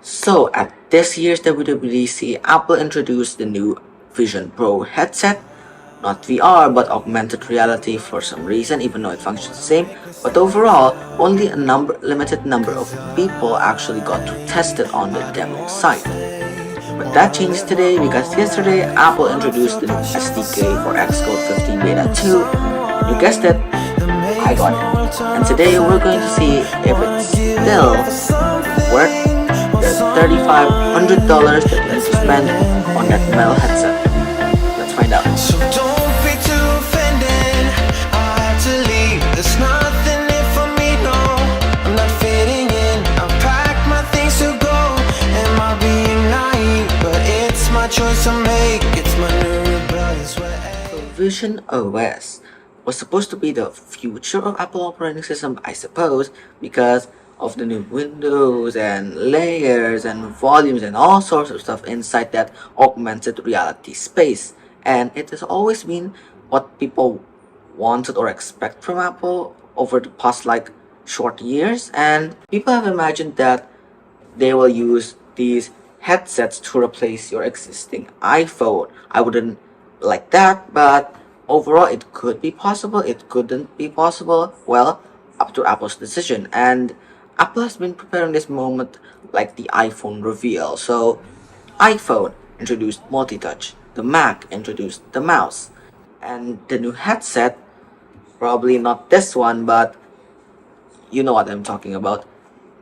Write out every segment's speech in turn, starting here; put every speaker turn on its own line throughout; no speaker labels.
So at this year's WWDC, Apple introduced the new Vision Pro headset. Not VR, but augmented reality for some reason, even though it functions the same. But overall, only a limited number of people actually got to test it on the demo site. But that changed today because yesterday Apple introduced the new SDK for Xcode 15 Beta 2. And you guessed it, I got it. And today we're going to see if it's still worth the $3,500 that you have to spend on that metal headset. Let's find out.
So don't be too offended. I had to leave. There's nothing in for me, no. I'm not fitting in. I've packed my things to go. Am I being naive? But it's my choice to make. It's my new rebellious way.
visionOS was supposed to be the future of Apple operating system, I suppose, because of the new windows and layers and volumes and all sorts of stuff inside that augmented reality space. And it has always been what people wanted or expect from Apple over the past short years, and people have imagined that they will use these headsets to replace your existing iPhone. I wouldn't like that, but overall it could be possible, it couldn't be possible. Well, up to Apple's decision. And Apple has been preparing this moment like the iPhone reveal. So, iPhone introduced multi-touch, the Mac introduced the mouse, and the new headset, probably not this one, but you know what I'm talking about.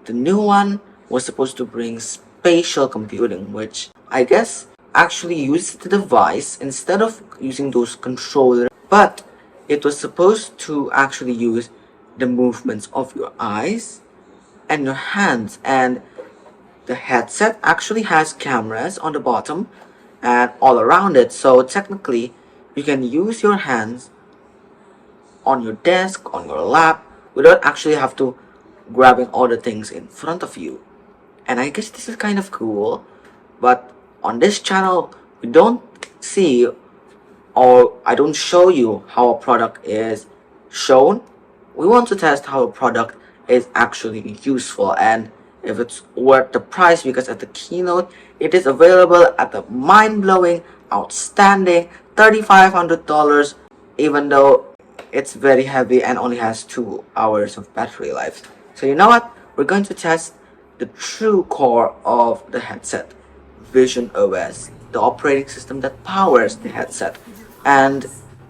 The new one was supposed to bring spatial computing, which I guess actually uses the device instead of using those controllers, but it was supposed to actually use the movements of your eyes and your hands. And the headset actually has cameras on the bottom and all around it, so technically you can use your hands on your desk, on your lap, without actually have to grabbing all the things in front of you. And I guess this is kind of cool, but on this channel, we don't see or I don't show you how a product is shown. We want to test how a product is actually useful and if it's worth the price, because at the keynote, it is available at the mind-blowing, outstanding $3,500, even though it's very heavy and only has 2 hours of battery life. So you know what? We're going to test the true core of the headset, visionOS, the operating system that powers the headset. And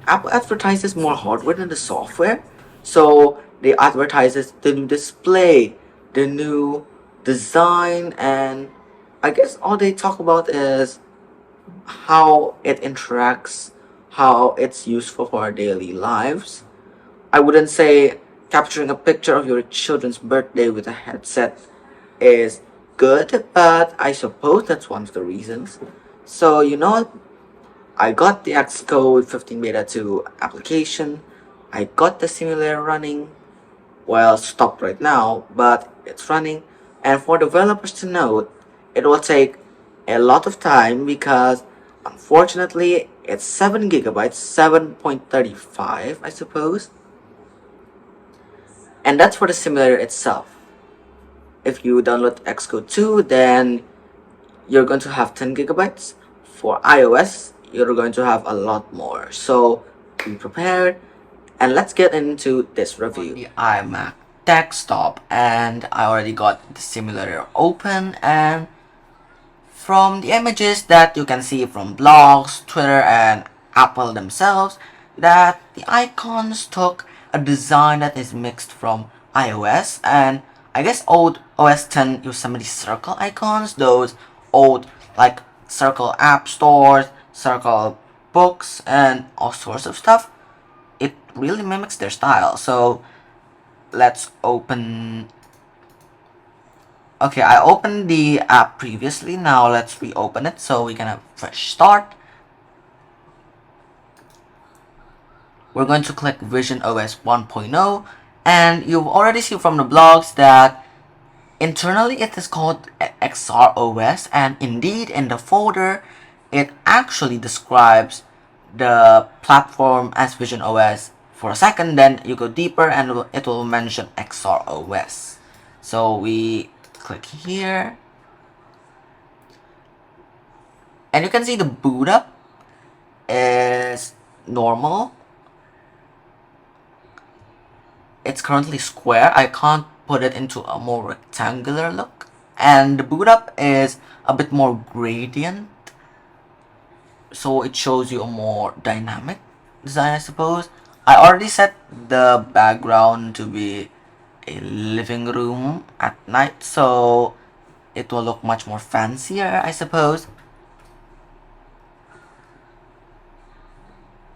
Apple advertises more hardware than the software. So they advertises the new display, the new design, and I guess all they talk about is how it interacts, how it's useful for our daily lives. I wouldn't say capturing a picture of your children's birthday with a headset is good, but I suppose that's one of the reasons. So, you know what? I got the Xcode 15 Beta 2 application. I got the simulator running. Well, stopped right now, but it's running. And for developers to note, it will take a lot of time because unfortunately it's 7 gigabytes, 7.35 I suppose. And that's for the simulator itself. If you download Xcode 2, then you're going to have 10 gigabytes. For iOS, you're going to have a lot more. So be prepared, and let's get into this review. The iMac desktop, and I already got the simulator open, and from the images that you can see from blogs, Twitter, and Apple themselves, that the icons took a design that is mixed from iOS and I guess old OS 10 Yosemite circle icons, those old like circle app stores, circle books, and all sorts of stuff. It really mimics their style. So let's open. Okay, I opened the app previously. Now let's reopen it so we can have a fresh start. We're going to click visionOS 1.0, and you've already seen from the blogs that internally it is called XROS, and indeed in the folder it actually describes the platform as visionOS for a second. Then you go deeper and it will mention XROS. So we click here, And you can see the boot up is normal. It's currently square. I can't put it into a more rectangular look. And the boot up is a bit more gradient, so it shows you a more dynamic design, I suppose. I already set the background to be a living room at night, so it will look much more fancier, I suppose.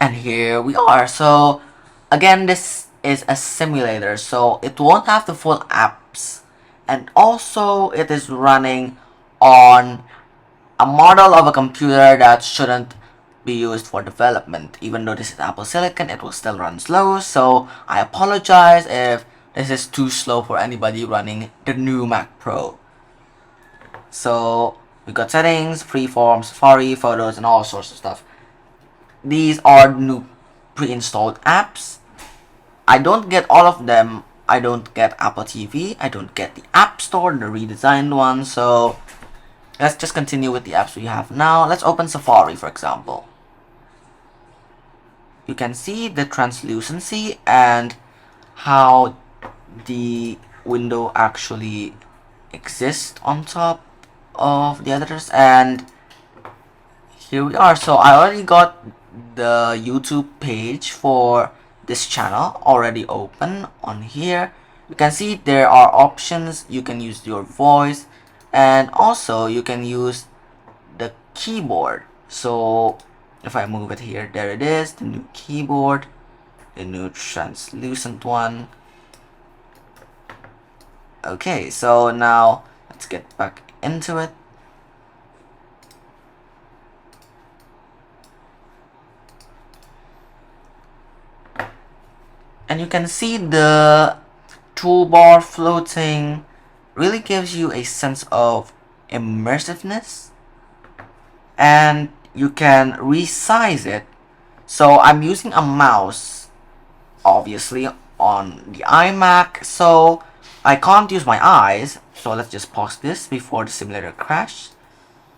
And here we are. So again, this is a simulator, so it won't have the full apps, and also it is running on a model of a computer that shouldn't be used for development. Even though this is Apple Silicon, it will still run slow, so I apologize if this is too slow for anybody running the new Mac Pro. So we got settings, freeform, Safari, photos, and all sorts of stuff. These are new pre-installed apps. I don't get all of them. I don't get Apple TV. I don't get the App Store, the redesigned one. So let's just continue with the apps we have now. Let's open Safari, for example. You can see the translucency and how the window actually exists on top of the others. And here we are. So I already got the YouTube page for this channel already open on here. You can see there are options. You can use your voice, and also you can use the keyboard. So if I move it here, there it is, the new keyboard, the new translucent one. Okay, so now let's get back into it. And you can see the toolbar floating really gives you a sense of immersiveness, and you can resize it. So I'm using a mouse, obviously, on the iMac, so I can't use my eyes. So let's just pause this before the simulator crashes,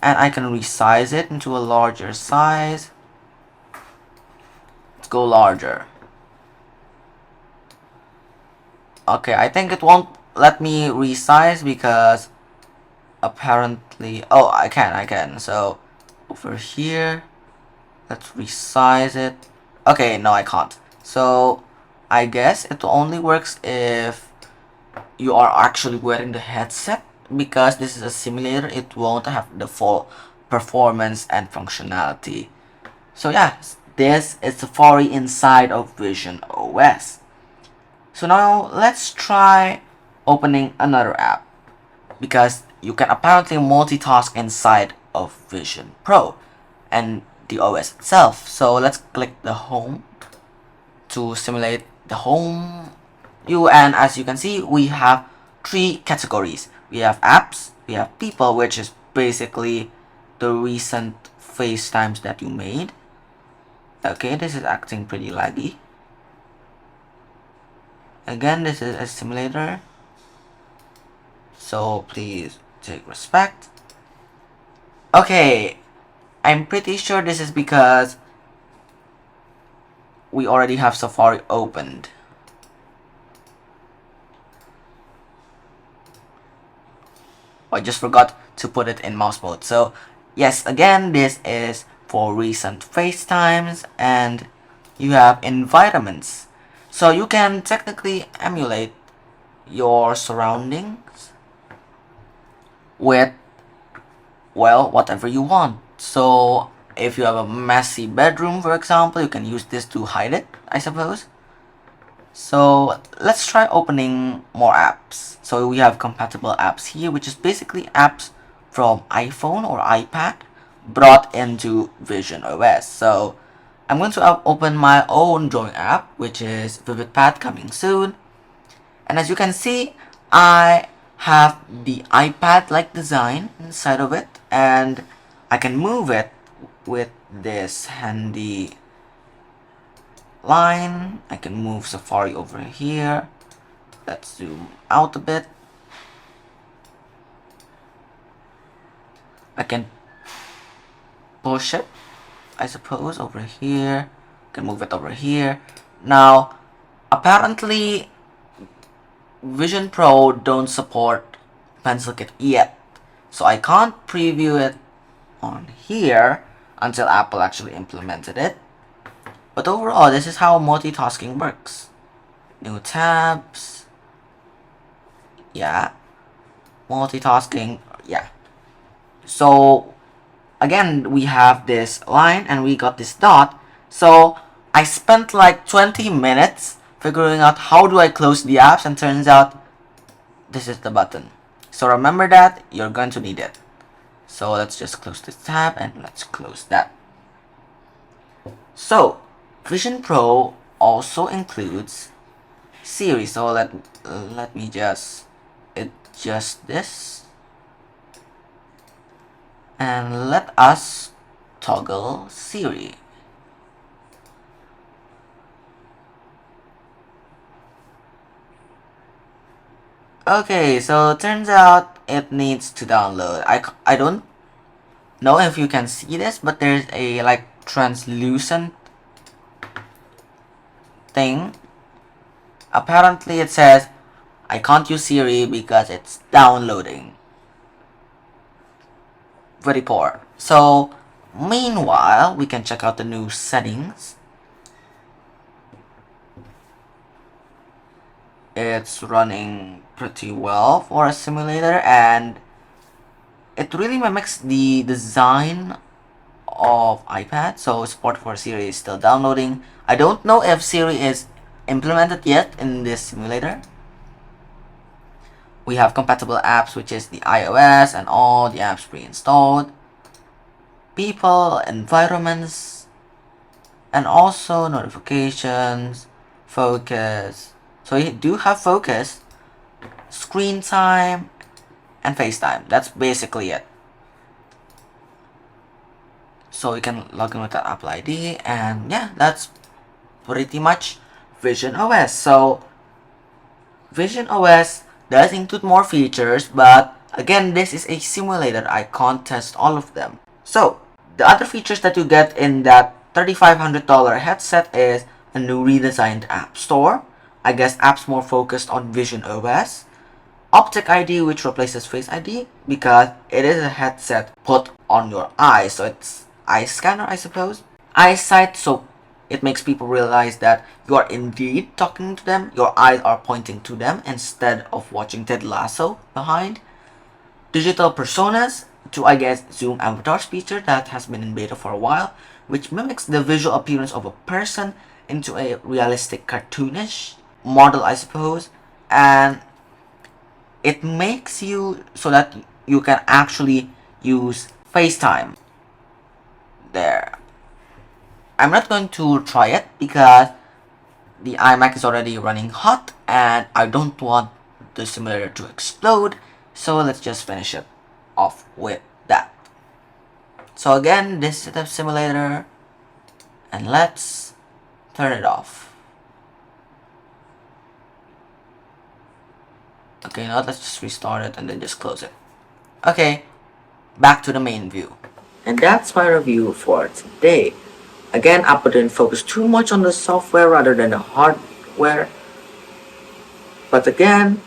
and I can resize it into a larger size. Let's go larger. Okay, I think it won't let me resize because apparently, oh, I can. So over here, let's resize it. Okay, no, I can't. So I guess it only works if you are actually wearing the headset, because this is a simulator. It won't have the full performance and functionality. So yeah, this is Safari inside of visionOS. So now let's try opening another app, because you can apparently multitask inside of Vision Pro and the OS itself. So let's click the home to simulate the home view, and as you can see, we have three categories. We have apps, we have people, which is basically the recent FaceTimes that you made. Okay, this is acting pretty laggy. Again, this is a simulator, so please take respect. Okay, I'm pretty sure this is because we already have Safari opened. I just forgot to put it in mouse mode. So yes, again, this is for recent FaceTimes, and you have environments. So you can technically emulate your surroundings with, well, whatever you want. So if you have a messy bedroom, for example, you can use this to hide it, I suppose. So let's try opening more apps. So we have compatible apps here, which is basically apps from iPhone or iPad brought into visionOS. So I'm going to open my own drawing app, which is VividPad, coming soon. And as you can see, I have the iPad-like design inside of it, and I can move it with this handy line. I can move Safari over here. Let's zoom out a bit. I can push it, I suppose, over here. Can move it over here. Now, apparently, Vision Pro don't support Pencil Kit yet, so I can't preview it on here until Apple actually implemented it. But overall, this is how multitasking works. New tabs. Yeah. Multitasking. Yeah. So, again, we have this line and we got this dot. So, I spent like 20 minutes figuring out how do I close the apps, and turns out this is the button. So remember that, you're going to need it. So let's just close this tab and let's close that. So, Vision Pro also includes Siri. So let me just adjust this and let us toggle Siri. Okay, so it turns out it needs to download. I don't know if you can see this, but there's a like translucent thing. Apparently it says I can't use Siri because it's downloading. Very poor. So meanwhile, we can check out the new settings. It's running pretty well for a simulator, and it really mimics the design of iPad. So support for Siri is still downloading. I don't know if Siri is implemented yet in this simulator. We have compatible apps, which is the iOS and all the apps pre-installed, people, environments, and also notifications, focus. So you do have focus, screen time, and FaceTime. That's basically it. So you can log in with that Apple ID, and yeah, that's pretty much visionOS. So visionOS does include more features, but again, this is a simulator. I can't test all of them. So the other features that you get in that $3,500 headset is a new redesigned App Store. I guess apps more focused on visionOS. Optic ID, which replaces Face ID because it is a headset put on your eye, so it's eye scanner, I suppose. Eyesight, so it makes people realize that you are indeed talking to them. Your eyes are pointing to them instead of watching Ted Lasso behind. Digital personas, to I guess zoom avatars feature that has been in beta for a while, which mimics the visual appearance of a person into a realistic cartoonish model, I suppose, and it makes you so that you can actually use FaceTime there. I'm not going to try it because the iMac is already running hot and I don't want the simulator to explode, so let's just finish it off with that. So again, this is the simulator, and let's turn it off. Okay, now let's just restart it and then just close it. Okay, back to the main view. And that's my review for today. Again, Apple didn't focus too much on the software rather than the hardware. But again,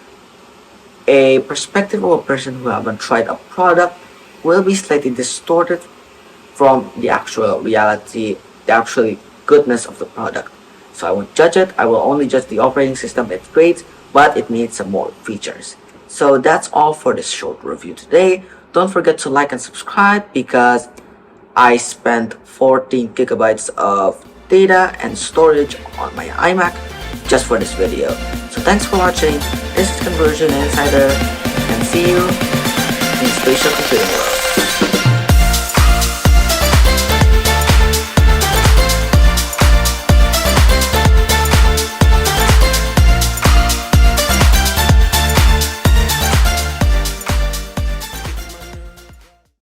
a perspective of a person who haven't tried a product will be slightly distorted from the actual reality, the actual goodness of the product. So I won't judge it. I will only judge the operating system. It's great, but it needs some more features. So that's all for this short review today. Don't forget to like and subscribe because I spent 14 gigabytes of data and storage on my iMac just for this video. So thanks for watching. This is Conversion Insider, and see you in Spatial Computing World.